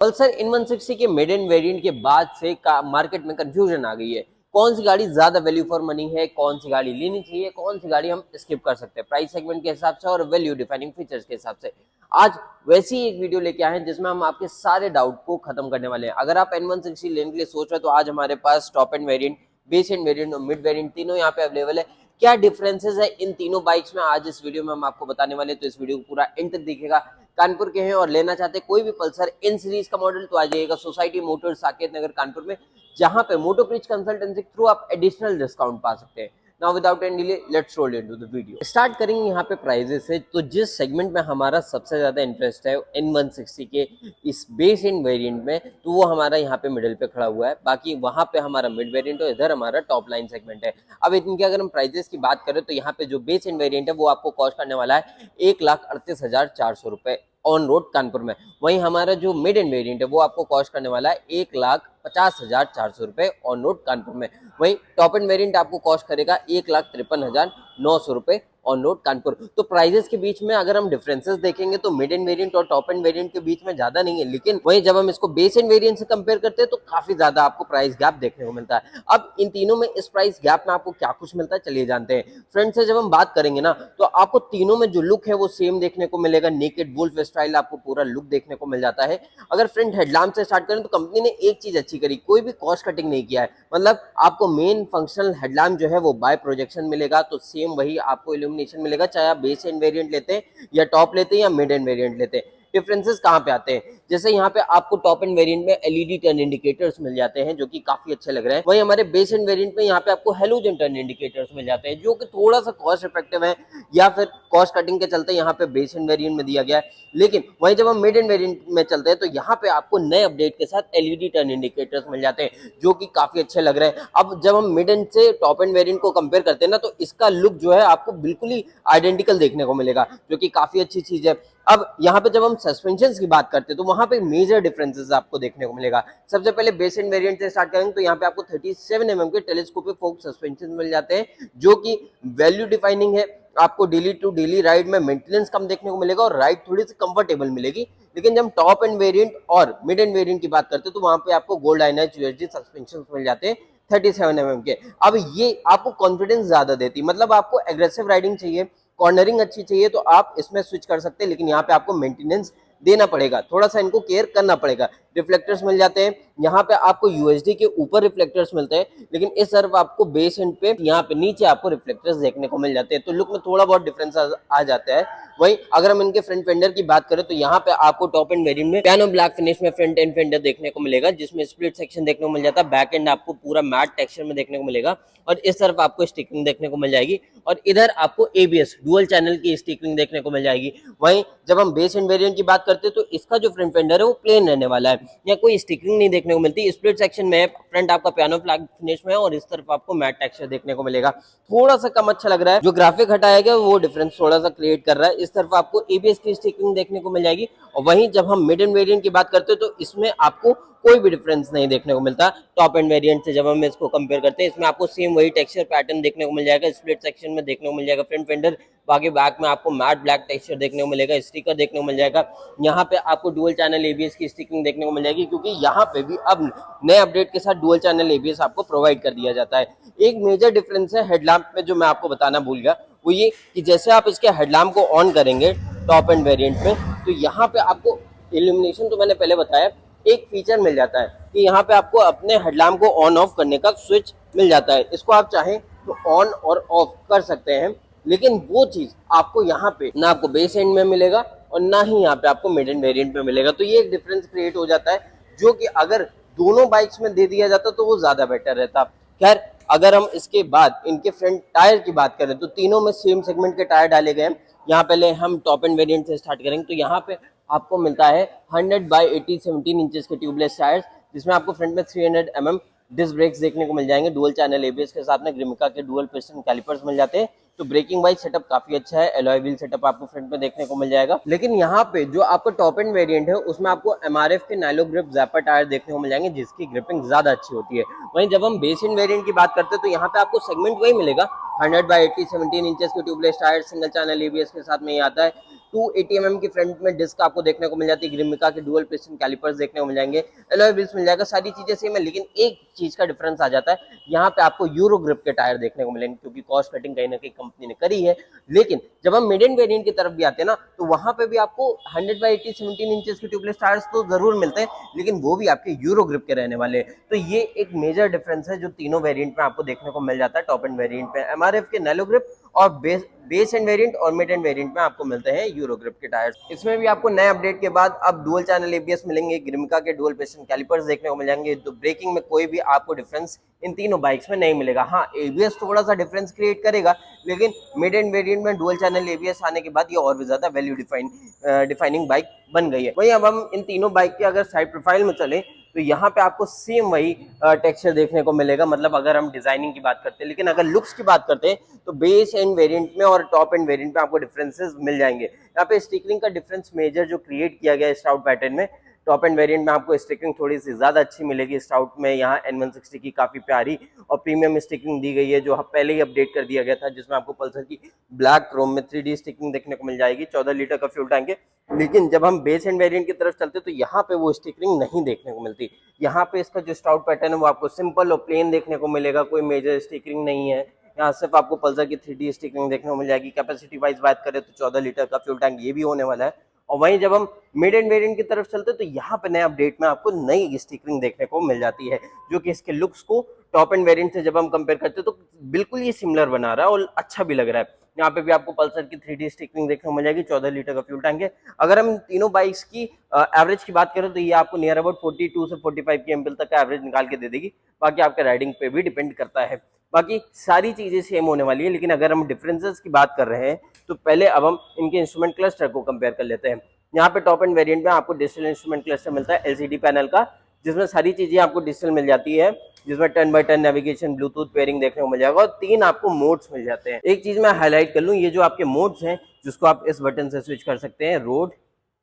Pulsar इन 160 के mid end variant के बाद से मार्केट में कंफ्यूजन आ गई है। कौन सी गाड़ी ज्यादा वैल्यू फॉर मनी है, कौन सी गाड़ी लेनी चाहिए, कौन सी गाड़ी हम स्किप कर सकते हैं प्राइस सेगमेंट के हिसाब से और वैल्यू डिफाइनिंग फीचर्स के हिसाब से। आज वैसी ही एक वीडियो लेके आए हैं जिसमें हम आपके सारे डाउट को खत्म करने वाले हैं। अगर आप N160 लेने के लिए सोच रहे हैं तो आज हमारे पास top end variant, base end variant और मिड वेरिएंट तीनों यहाँ पे अवेलेबल है। क्या डिफरेंसेस है इन तीनों बाइक्स में आज इस वीडियो में हम आपको बताने वाले हैं, तो इस वीडियो को पूरा एंड तक देखिएगा। कानपुर के हैं और लेना चाहते हैं कोई भी पल्सर इन सीरीज का मॉडल तो आ जाइएगा सोसाइटी मोटर्स साकेत नगर कानपुर में, जहां पे मोटो ब्रिज कंसल्टेंसी थ्रू आप एडिशनल डिस्काउंट पा सकते हैं। Now without any delay let's roll into the video. Start करेंगे यहाँ पे प्राइजेस से। तो जिस सेगमेंट में हमारा सबसे ज्यादा इंटरेस्ट है N160 के इस बेस इन वेरिएंट में, तो वो हमारा यहाँ पे मिडिल पे खड़ा हुआ है। बाकी वहां पे हमारा मिड वेरिएंट और इधर हमारा टॉप लाइन सेगमेंट है। अब इनके अगर हम प्राइजेस की बात करें तो यहाँ पे जो बेस इन वेरिएंट है वो आपको कॉस्ट करने वाला है 1,38,400 रुपए ऑन रोड कानपुर में। वहीं हमारा जो मिड एंड वेरिएंट है वो आपको कॉस्ट करने वाला है 1,50,400 रुपए ऑन रोड कानपुर में। वहीं टॉप एंड वेरिएंट आपको कॉस्ट करेगा 1,53,900 रुपए ऑन रोड कानपुर। तो प्राइजेस के बीच में अगर हम डिफरेंसेस देखेंगे तो मिड एंड वेरिएंट और टॉप एंड वेरिएंट के बीच में ज्यादा नहीं है, लेकिन वहीं जब हम इसको बेस एंड वेरिएंट से कंपेयर करते हैं तो काफी ज्यादा आपको प्राइस गैप देखने को मिलता है। अब इन तीनों में इस प्राइस गैप में आपको क्या कुछ मिलता है चलिए जानते हैं। फ्रंट से जब हम बात करेंगे ना तो आपको तीनों में जो लुक है वो सेम देखने को मिलेगा। नेकेड वुल्फ स्टाइल आपको पूरा लुक देखने को मिल जाता है। अगर फ्रंट हेडलैम्प से स्टार्ट करें तो कंपनी ने एक चीज अच्छी करी, कोई भी कॉस्ट कटिंग नहीं किया है। मतलब आपको मेन फंक्शनल हेडलैम्प जो है वो बाय प्रोजेक्शन मिलेगा, तो सेम वही आपको इल्यूमिनेशन मिलेगा चाहे आप बेस एंड वेरिएंट लेते हैं या टॉप लेते हैं या मिड एंड वेरिएंट लेते हैं। डिफरेंसेस कहाँ पे आते हैं, जैसे यहाँ पे आपको टॉप एंड वेरिएंट में एलईडी टर्न इंडिकेटर्स मिल जाते हैं जो कि काफी अच्छे लग रहे हैं। वहीं हमारे बेस एंड वेरिएंट में यहाँ पे आपको हेलोजन टर्न इंडिकेटर्स मिल जाते हैं जो कि थोड़ा सा कॉस्ट इफेक्टिव है या फिर कॉस्ट कटिंग के चलते यहाँ पे बेस एंड वेरिएंट में दिया गया है। लेकिन वहीं जब हम मिड एंड वेरिएंट में चलते हैं तो यहाँ पे आपको नए अपडेट के साथ एलईडी टर्न इंडिकेटर्स मिल जाते हैं जो कि काफी अच्छे लग रहे हैं। अब जब हम मिड एंड से टॉप एंड वेरिएंट को कंपेयर करते हैं ना तो इसका लुक जो है आपको बिल्कुल ही आइडेंटिकल देखने को मिलेगा जो कि काफी अच्छी चीज है। अब यहाँ पे जब हम सस्पेंशन की बात करते हैं तो वहां पे मेजर डिफरेंसेस आपको देखने को मिलेगा। सबसे पहले बेस एंड वेरिएंट से स्टार्ट करेंगे तो यहाँ पे आपको 37 mm के टेलीस्कोपिक फोक सस्पेंशन मिल जाते हैं जो कि वैल्यू डिफाइनिंग है। आपको डेली टू डेली राइड में मेंटेनेंस कम देखने को मिलेगा और राइड थोड़ी सी कंफर्टेबल मिलेगी। लेकिन जब हम टॉप एंड वेरिएंट और मिड एंड वेरिएंट की बात करते हैं तो वहां पे आपको गोल्ड आयनाइज्ड यूएसडी सस्पेंशन मिल जाते हैं 37 mm के। अब ये आपको कॉन्फिडेंस ज्यादा देती है, मतलब आपको एग्रेसिव राइडिंग चाहिए, कॉर्नरिंग अच्छी चाहिए तो आप इसमें स्विच कर सकते हैं। लेकिन यहाँ पे आपको मेंटेनेंस देना पड़ेगा, थोड़ा सा इनको केयर करना पड़ेगा। रिफ्लेक्टर्स मिल जाते हैं, यहाँ पे आपको यूएसडी के ऊपर रिफ्लेक्टर्स मिलते हैं, लेकिन इस तरफ आपको बेस एंड पे यहाँ पे नीचे आपको रिफ्लेक्टर्स देखने को मिल जाते हैं। तो लुक में थोड़ा बहुत डिफरेंस आ जाता है। वहीं अगर हम इनके फ्रंट फेंडर की बात करें तो यहाँ पे आपको टॉप एंड वेरिएंट में पियानो ब्लैक फिनिश में फ्रंट एंड फेंडर देखने को मिलेगा जिसमें स्प्लिट सेक्शन देखने को मिल जाता है। बैक एंड आपको पूरा मैट टेक्सचर में देखने को मिलेगा और इस तरफ आपको स्टिकरिंग देखने को मिल जाएगी और इधर आपको एबीएस डुअल चैनल की स्टिकरिंग देखने को मिल जाएगी। वहीं जब हम बेस एंड वेरिएंट की बात करते हैं तो इसका जो फ्रंट फेंडर है वो प्लेन रहने वाला है, या कोई स्टिकरिंग नहीं देखने को मिलती। स्प्लिट सेक्शन में फ्रंट आपका पियानो फ्लैग फिनिश में है और इस तरफ आपको मैट टेक्सचर देखने को मिलेगा। थोड़ा सा कम अच्छा लग रहा है, जो ग्राफिक हटाया गया वो डिफरेंस थोड़ा सा क्रिएट कर रहा है। इस तरफ आपको एबीएस की स्टिकरिंग देखने को मिल जाएगी। और वहीं जब हम मिड एंड वेरिएंट की बात करते हैं तो इसमें आपको कोई भी डिफरेंस नहीं देखने को मिलता टॉप एंड वेरिएंट से। जब हम इसको कंपेयर करते हैं इसमें आपको सेम वही टेक्सचर पैटर्न देखने को मिल जाएगा। स्प्लिट सेक्शन में देखने को मिल जाएगा फ्रंट फेंडर, बाकी बैक में आपको मैट ब्लैक टेक्सचर देखने को मिलेगा, स्टिकर देखने को मिल जाएगा। यहाँ पे आपको डुअल चैनल एबीएस की स्टिकिंग देखने को मिल जाएगी क्योंकि यहाँ पे भी अब नए अपडेट के साथ डुअल चैनल एबीएस आपको प्रोवाइड कर दिया जाता है। एक मेजर डिफरेंस है हेडलैम्प में जो मैं आपको बताना भूल गया, वो ये कि जैसे आप इसके हेडलैम्प को ऑन करेंगे टॉप एंड वेरिएंट में तो यहाँ पे आपको इल्यूमिनेशन तो मैंने पहले बताया, एक फीचर मिल जाता है कि यहाँ पे आपको अपने हेडलैम्प को ऑन ऑफ करने का स्विच मिल जाता है। इसको आप चाहें तो ऑन और ऑफ कर सकते हैं, लेकिन वो चीज आपको यहाँ पे ना आपको बेस एंड में मिलेगा और ना ही यहाँ पे आपको मिड एंड वेरिएंट में मिलेगा। तो ये एक डिफरेंस क्रिएट हो जाता है जो कि अगर दोनों बाइक्स में दे दिया जाता तो वो ज्यादा बेटर रहता। खैर अगर हम इसके बाद इनके फ्रंट टायर की बात करें तो तीनों में सेम सेगमेंट के टायर डाले गए हैं। यहाँ पहले हम टॉप एंड वेरिएंट से स्टार्ट करेंगे तो यहाँ पे आपको मिलता है 100/80 17 इंचेस के ट्यूबलेस टायर्स जिसमें आपको फ्रंट में 300 mm डिस्क ब्रेक्स देखने को मिल जाएंगे। डुअल चैनल एबीएस के साथ में ग्रिमिका के डुअल पिस्टन कैलिपर्स मिल जाते हैं। तो ब्रेकिंग वाइज सेटअप काफी अच्छा है। एलॉय व्हील सेटअप आपको फ्रंट में देखने को मिल जाएगा। लेकिन यहाँ पे जो आपका टॉप एंड वेरिएंट है उसमें आपको एमआरएफ के नाइलो ग्रिप जैपर टायर देखने को मिल जाएंगे जिसकी ग्रिपिंग ज्यादा अच्छी होती है। वहीं जब हम बेस एंड वेरिएंट की बात करते हैं तो यहाँ पे आपको सेगमेंट वही मिलेगा, 100/80 17 इंचेस के tubeless tyre, single channel ABS के साथ में ये आता है। 280 mm की फ्रंट में डिस्क आपको देखने को मिल जाती है, ग्रिमिका के डुअल पिस्टन कैलिपर्स देखने को मिल जाएंगे, अलॉय व्हील्स मिल जाएगा, सारी चीजें सेम है, लेकिन एक चीज का डिफरेंस आ जाता है, यहाँ पे आपको यूरो ग्रिप के टायर देखने को मिलेंगे, क्योंकि कॉस्ट कटिंग कहीं ना कहीं कंपनी ने करी है। लेकिन जब हम मिड एंड वेरिएंट की तरफ भी आते हैं ना, तो वहां पे भी आपको 100/80 17 इंचेस के ट्यूबलेस टायर्स तो जरूर मिलते हैं, लेकिन वो भी आपके यूरो ग्रिप के रहने वाले हैं। तो ये एक मेजर डिफरेंस है जो तीनों वेरिएंट में आपको देखने को मिल जाता है। टॉप एंड वेरिएंट में एमआरएफ के नैलो ग्रिप, और बेस एंड वेरिएंट और मिड एंड वेरिएंट में आपको मिलते हैं यूरो ग्रिप के टायर्स। इसमें भी आपको नए अपडेट के बाद अब डुअल चैनल एबीएस मिलेंगे, ग्रिमिका के डुअल पिस्टन कैलिपर्स देखने को मिल जाएंगे। तो ब्रेकिंग में कोई भी आपको डिफरेंस इन तीनों बाइक्स में नहीं मिलेगा। हाँ, एबीएस थोड़ा सा डिफरेंस क्रिएट करेगा, लेकिन मिड एंड वेरिएंट में डुअल चैनल एबीएस आने के बाद ये और भी ज्यादा वैल्यू डिफाइनिंग बाइक बन गई है। वहीं अब हम इन तीनों बाइक के अगर साइड प्रोफाइल में चले, तो यहाँ पे आपको सेम वही टेक्सचर देखने को मिलेगा, मतलब अगर हम डिजाइनिंग की बात करते हैं। लेकिन अगर लुक्स की बात करते हैं, तो बेस एंड वेरिएंट में और टॉप एंड वेरिएंट में आपको डिफरेंसेस मिल जाएंगे। यहाँ पे स्टिकरिंग का डिफरेंस मेजर जो क्रिएट किया गया है स्टाउट पैटर्न में, टॉप एंड वेरिएंट में आपको स्टिकरिंग थोड़ी सी ज्यादा अच्छी मिलेगी। स्टाउट में यहाँ N160 की काफी प्यारी और प्रीमियम स्टिकरिंग दी गई है, जो पहले ही अपडेट कर दिया गया था, जिसमें आपको पल्सर की ब्लैक क्रोम में 3D स्टिकरिंग देखने को मिल जाएगी। 14 लीटर का फ्यूल टैंक है। लेकिन जब हम बेस एंड वेरिएंट की तरफ चलते, तो यहाँ पे वो स्टिकरिंग नहीं देखने को मिलती। यहाँ पे इसका जो स्टाउट पैटर्न है वो आपको सिंपल और प्लेन देखने को मिलेगा, कोई मेजर स्टिकरिंग नहीं है। यहाँ सिर्फ आपको पल्सर की 3D स्टिकरिंग देखने को मिल जाएगी। कैपेसिटी वाइज बात करें तो 14 लीटर का फ्यूल टैंक ये भी होने वाला है। और वहीं जब हम मिड एंड वेरिएंट की तरफ चलते हैं, तो यहाँ पे नए अपडेट में आपको नई स्टिकरिंग देखने को मिल जाती है, जो कि इसके लुक्स को टॉप एंड वेरिएंट से जब हम कंपेयर करते हैं, तो बिल्कुल ये सिमिलर बना रहा है और अच्छा भी लग रहा है। यहाँ पे भी आपको पल्सर की 3D स्टिकरिंग देखने को मिल जाएगी। 14 लीटर का फ्यूल टैंक है। अगर हम तीनों बाइक्स की एवरेज की बात करें, तो ये आपको नियर अबाउट 42 से 45 की एमपीएल तक का एवरेज निकाल के दे देगी। बाकी आपके राइडिंग पे भी डिपेंड करता है। बाकी सारी चीजें सेम होने वाली है, लेकिन अगर हम डिफरेंसेस की बात कर रहे हैं, तो पहले अब हम इनके इंस्ट्रूमेंट क्लस्टर को कंपेयर कर लेते हैं। यहाँ पे टॉप एंड वेरिएंट में आपको डिजिटल इंस्ट्रूमेंट क्लस्टर मिलता है एलसीडी पैनल का, जिसमें सारी चीजें आपको डिजिटल मिल जाती है, जिसमें turn by turn navigation, Bluetooth pairing देखने को मिल जाएगा, और 3 आपको मोड्स मिल जाते हैं। एक चीज मैं हाईलाइट कर लूं, ये जो आपके मोड्स हैं, जिसको आप इस बटन से स्विच कर सकते हैं, रोड,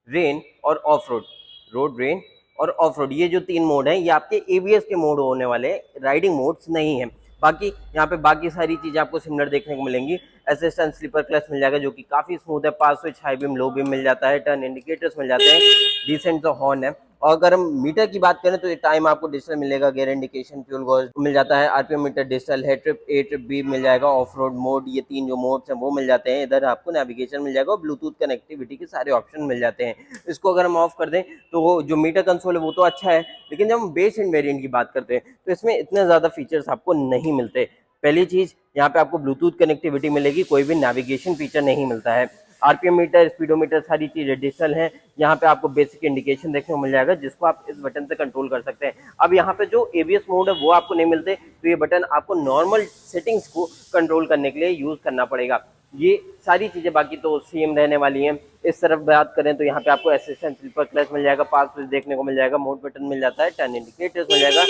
रेन और ऑफ रोड। रोड, रेन और ऑफ रोड, ये जो 3 मोड हैं, ये आपके एबीएस के मोड होने वाले हैं, राइडिंग मोड्स नहीं है। बाकी यहाँ पे बाकी सारी चीजें आपको सिमिलर देखने को मिलेंगी। असिस्टेंट स्लीपर क्लच मिल जाएगा, जो कि काफी स्मूथ है। Pass switch, high beam, low beam मिल जाता है। टर्न इंडिकेटर्स मिल जाते हैं। डिसेंट जो हॉर्न है। और अगर हम मीटर की बात करें, तो ये टाइम आपको डिजिटल मिलेगा, गियर इंडिकेशन, फ्यूल गॉज मिल जाता है, आरपीएम मीटर डिजिटल है, ट्रिप ए ट्रिप बी मिल जाएगा, ऑफ रोड मोड, ये 3 जो मोड्स हैं वो मिल जाते हैं। इधर आपको नेविगेशन मिल जाएगा और ब्लूटूथ कनेक्टिविटी के सारे ऑप्शन मिल जाते हैं। इसको अगर हम ऑफ कर दें, तो वो जो मीटर कंसोल है वो तो अच्छा है, लेकिन जब हम बेस एंड वेरिएंट की बात करते हैं, तो इसमें इतने ज्यादा फीचर्स आपको नहीं मिलते। पहली चीज, यहाँ पे आपको ब्लूटूथ कनेक्टिविटी मिलेगी, कोई भी नेविगेशन फीचर नहीं मिलता है। आरपीएम मीटर, स्पीडोमीटर, सारी चीजें डिजिटल हैं। यहाँ पे आपको बेसिक इंडिकेशन देखने को मिल जाएगा, जिसको आप इस बटन से कंट्रोल कर सकते हैं। अब यहाँ पे जो एबीएस मोड है वो आपको नहीं मिलते, तो ये बटन आपको नॉर्मल सेटिंग्स को कंट्रोल करने के लिए यूज करना पड़ेगा। ये सारी चीजें बाकी तो सेम रहने वाली हैं। इस तरफ बात करें, तो यहाँ पे आपको असिस्टेंट स्लीपर क्लच मिल जाएगा, पास स्विच देखने को मिल जाएगा, मोड बटन मिल जाता है, टर्न इंडिकेटर्स मिल जाएगा,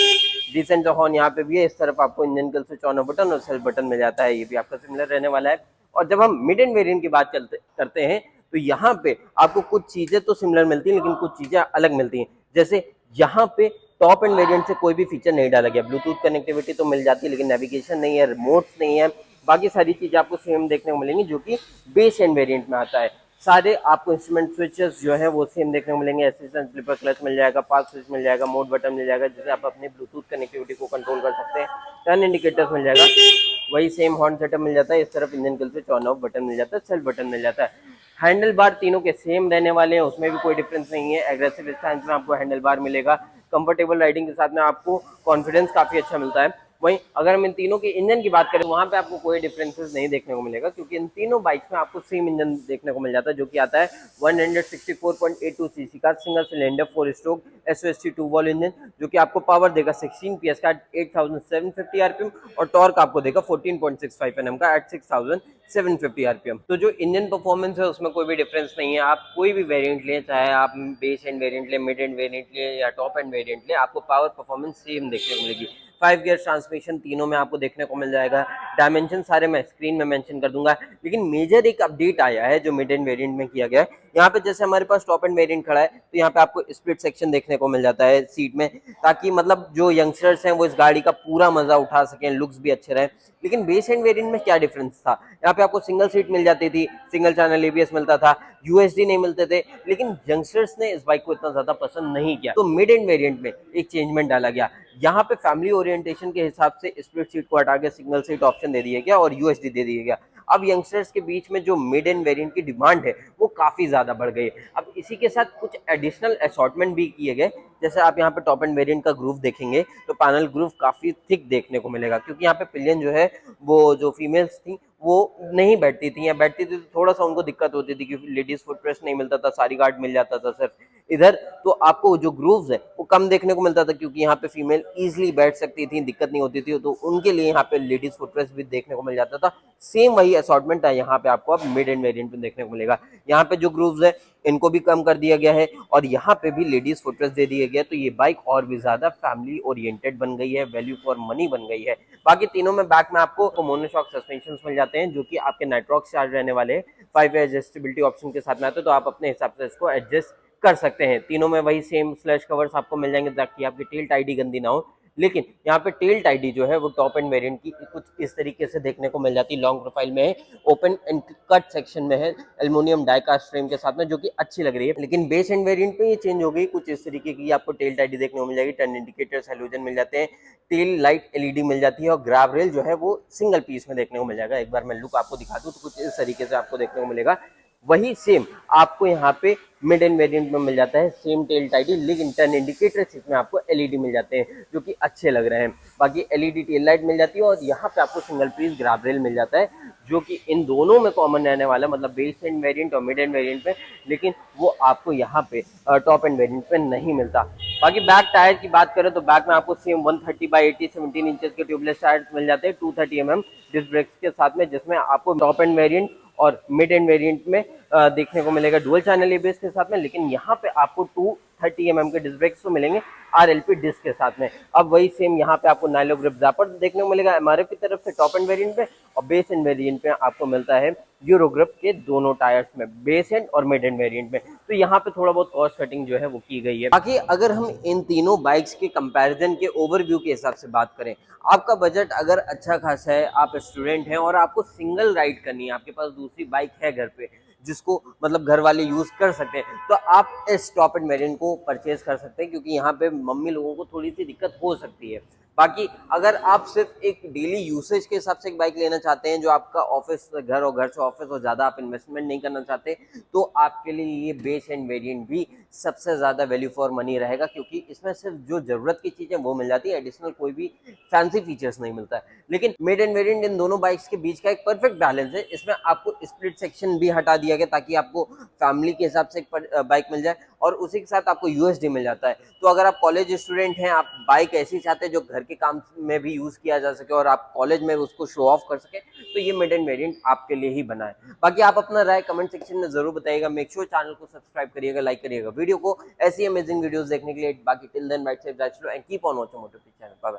डिसेंट हॉर्न यहाँ पे भी है। इस तरफ आपको engine kill switch on off button और सेल्फ बटन मिल जाता है, ये भी आपका सिमिलर रहने वाला है। और जब हम मिड एंड वेरिएंट की बात करते हैं, तो यहाँ पे आपको कुछ चीजें तो सिमिलर मिलती हैं, लेकिन कुछ चीजें अलग मिलती हैं। जैसे यहाँ पे टॉप एंड वेरिएंट से कोई भी फीचर नहीं डाला गया। ब्लूटूथ कनेक्टिविटी तो मिल जाती है, लेकिन नेविगेशन नहीं है, रिमोट्स नहीं है। बाकी सारी चीजें आपको सेम देखने को मिलेंगी, जो कि बेस एंड वेरिएंट में आता है। सारे आपको इंस्ट्रूमेंट स्विचेस जो है वो सेम देखने को मिलेंगे। असिस्टेंट स्लीपर क्लच मिल जाएगा, पास स्विच मिल जाएगा, मोड बटन मिल जाएगा, जिससे आप अपने ब्लूटूथ कनेक्टिविटी को कंट्रोल कर सकते हैं। टर्न इंडिकेटर्स मिल जाएगा, वही सेम हॉर्न सेटअप मिल जाता है। इस तरफ engine kill switch on off button मिल जाता है, सेल्फ बटन मिल जाता है। हैंडल बार तीनों के सेम रहने वाले हैं, उसमें भी कोई डिफरेंस नहीं है। एग्रेसिव स्टैंस में आपको हैंडल बार मिलेगा। कंफर्टेबल राइडिंग के साथ में आपको कॉन्फिडेंस काफी अच्छा मिलता है। वहीं अगर हम इन तीनों के इंजन की बात करें, वहां पे आपको कोई डिफरेंसेस नहीं देखने को मिलेगा, क्योंकि इन तीनों बाइक्स में आपको सेम इंजन देखने को मिल जाता है, जो कि आता है 164.82 सीसी का single cylinder 4 stroke SOST 2 valve engine, जो कि आपको पावर देगा 16 PS का 8750 आरपीएम, और टॉर्क आपको देगा 14.65 Nm का एट 6750 आरपीएम। तो जो इंजन परफॉर्मेंस है उसमें कोई भी डिफरेंस नहीं है। आप कोई भी वेरिएंट लें, चाहे आप बेस एंड वेरिएंट लें, मिड एंड वेरिएंट लें या टॉप एंड वेरिएंट लें, आपको पावर परफॉर्मेंस सेम देखने को मिलेगी। 5 गियर ट्रांसमिशन तीनों में आपको देखने को मिल जाएगा। डायमेंशन सारे मैं स्क्रीन में मेंशन कर दूंगा। लेकिन मेजर एक अपडेट आया है जो मिड एंड वेरिएंट में किया गया है, यहाँ पे जैसे हमारे पास टॉप एंड वेरिएंट खड़ा है तो यहाँ पे आपको स्प्लिट सेक्शन देखने को मिल जाता है सीट में, ताकि मतलब जो यंगस्टर्स हैं वो इस गाड़ी का पूरा मजा उठा सकें, लुक्स भी अच्छे रहे। लेकिन बेस एंड वेरिएंट में क्या डिफरेंस था, यहाँ पे आपको सिंगल सीट मिल जाती थी, सिंगल चैनल एबीएस मिलता था, यूएसडी नहीं मिलते थे, लेकिन यंगस्टर्स ने इस बाइक को इतना ज्यादा पसंद नहीं किया, तो मिड एंड वेरिएंट में एक चेंजमेंट डाला गया। यहाँ पे फैमिली ओरिएंटेशन के हिसाब से स्प्लिट सीट को हटा के सिंगल सीट ऑप्शन दे दिया गया और यूएसडी दे दिया गया। अब यंगस्टर्स के बीच में जो मिड एंड वेरिएंट की डिमांड है वो काफी ज्यादा बढ़ गई है। अब इसी के साथ कुछ एडिशनल असॉर्टमेंट भी किए गए, जैसे आप यहाँ पे टॉप एंड वेरिएंट का ग्रूव देखेंगे तो पैनल ग्रूव काफी थिक देखने को मिलेगा, क्योंकि यहाँ पे पिलियन जो है वो जो फीमेल्स थी वो नहीं बैठती थी, या बैठती थी तो थोड़ा सा उनको दिक्कत होती थी क्योंकि लेडीज फुट प्रेस नहीं मिलता था, सारी गार्ड मिल जाता था सिर्फ इधर, तो आपको जो ग्रूव्स है वो कम देखने को मिलता था, क्योंकि यहाँ पे फीमेल इजीली बैठ सकती थी, दिक्कत नहीं होती थी, तो उनके लिए यहाँ पे लेडीज फुट प्रेस भी देखने को मिल जाता था। सेम वही असॉर्टमेंट है यहाँ पे आपको अब मिड एंड वेरिएंट में देखने को मिलेगा। यहाँ पे जो ग्रूव्स है इनको भी कम कर दिया गया है और यहाँ पे भी लेडीज फुट प्रेस दे दिया गया, तो ये बाइक और भी ज्यादा फैमिली ओरिएंटेड बन गई है, वैल्यू फॉर मनी बन गई है। बाकी तीनों में बैक में आपको मोनोशॉक सस्पेंशन मिल जाते हैं, जो कि आपके नाइट्रॉक्स चार्ज रहने वाले 5 एडजस्टेबिलिटी ऑप्शन के साथ में आते हैं, तो आप अपने हिसाब से इसको एडजस्ट कर सकते हैं। तीनों में वही सेम स्लैश कवर्स आपको मिल जाएंगे ताकि आपकी टेल टाइडी गंदी ना हो, लेकिन यहाँ पे टेल टाइडी जो है वो टॉप एंड वेरिएंट की कुछ इस तरीके से देखने को मिल जाती है, लॉन्ग प्रोफाइल में है, ओपन एंड कट सेक्शन में है, एल्युमिनियम डाइकास्ट फ्रेम के साथ में, जो कि अच्छी लग रही है। लेकिन बेस एंड वेरिएंट में ये चेंज हो गई, कुछ इस तरीके की आपको टेल टाइडी देखने को मिल जाएगी, टर्न इंडिकेटर्स हैलोजन मिल जाते हैं, टेल लाइट एलईडी मिल जाती है और ग्रैब रेल जो है वो सिंगल पीस में देखने को मिल जाएगा। एक बार मैं लुक आपको दिखा दूं तो कुछ इस तरीके से आपको देखने को मिलेगा। वही सेम आपको यहाँ पे मिड एंड वेरिएंट में मिल जाता है, सेम टेल टाइडी, लेकिन टर्न इंडिकेटर्स इसमें आपको एलईडी मिल जाते हैं जो कि अच्छे लग रहे हैं। बाकी एलईडी टेल लाइट मिल जाती है और यहाँ पे आपको single piece grab rail mill जाता है, जो कि इन दोनों में कॉमन रहने वाला, मतलब बेस एंड वेरिएंट और मिड एंड वेरिएंट में, लेकिन वो आपको यहाँ पे टॉप एंड वेरिएंट पे नहीं मिलता। बाकी बैक टायर की बात करें तो बैक में आपको सेम 130/80 17 इंचेस के ट्यूबलेस टायर मिल जाते हैं 230 mm डिस्क ब्रेक्स के साथ में, जिसमें आपको टॉप एंड वेरिएंट और मिड एंड वेरिएंट में देखने को मिलेगा डुअल चैनल एबीएस के साथ में, लेकिन यहाँ पे आपको 230 mm के डिस्क ब्रेक्स तो मिलेंगे आरएलपी डिस्क के साथ में। अब वही सेम यहाँ पे आपको नाइलो ग्रिप ज़ैपर देखने को मिलेगा एमआरएफ की तरफ से टॉप एंड वेरिएंट पे, और बेस एंड वेरिएंट पे आपको मिलता है यूरो ग्रिप के दोनों टायर्स में, बेस एंड और मिड एंड वेरिएंट में। तो यहाँ पे थोड़ा बहुत कॉस्ट कटिंग जो है वो की गई है। बाकी अगर हम इन तीनों बाइक्स के कंपैरिजन के ओवरव्यू के हिसाब से बात करें, आपका बजट अगर अच्छा खासा है, आप स्टूडेंट हैं और आपको सिंगल राइड करनी है, आपके पास दूसरी बाइक है घर पे जिसको मतलब घर वाले यूज कर सकते हैं, तो आप इस टॉप एंड वेरिएंट को परचेज कर सकते हैं, क्योंकि यहाँ पे मम्मी लोगों को थोड़ी सी दिक्कत हो सकती है। बाकी अगर आप सिर्फ एक डेली यूसेज के हिसाब से एक बाइक लेना चाहते हैं, जो आपका ऑफिस से घर और घर से ऑफिस और ज़्यादा आप इन्वेस्टमेंट नहीं करना चाहते, तो आपके लिए ये बेस एंड वेरिएंट भी सबसे ज़्यादा वैल्यू फॉर मनी रहेगा, क्योंकि इसमें सिर्फ जो ज़रूरत की चीज़ें वो मिल जाती है, एडिशनल कोई भी फैंसी फीचर्स नहीं मिलता है। लेकिन मिड एंड वेरिएंट इन दोनों बाइक्स के बीच का एक परफेक्ट बैलेंस है। इसमें आपको स्प्लिट सेक्शन भी हटा दिया गया ताकि आपको फैमिली के हिसाब से एक बाइक मिल जाए, और उसी के साथ आपको यूएसडी मिल जाता है। तो अगर आप कॉलेज स्टूडेंट हैं, आप बाइक ऐसी चाहते हैं जो घर के काम में भी यूज किया जा सके और आप कॉलेज में उसको शो ऑफ कर सके, तो ये मिड एंड वेरिएंट आपके लिए ही बना है। बाकी आप अपना राय कमेंट सेक्शन में जरूर बताइएगा। मेक श्योर चैनल को सब्सक्राइब करिएगा, लाइक करिएगा वीडियो को ऐसी अमेजिंग वीडियोस देखने के लिए। बाकी till then bye, safe that's end keep on watching Motive channel. Bye bye.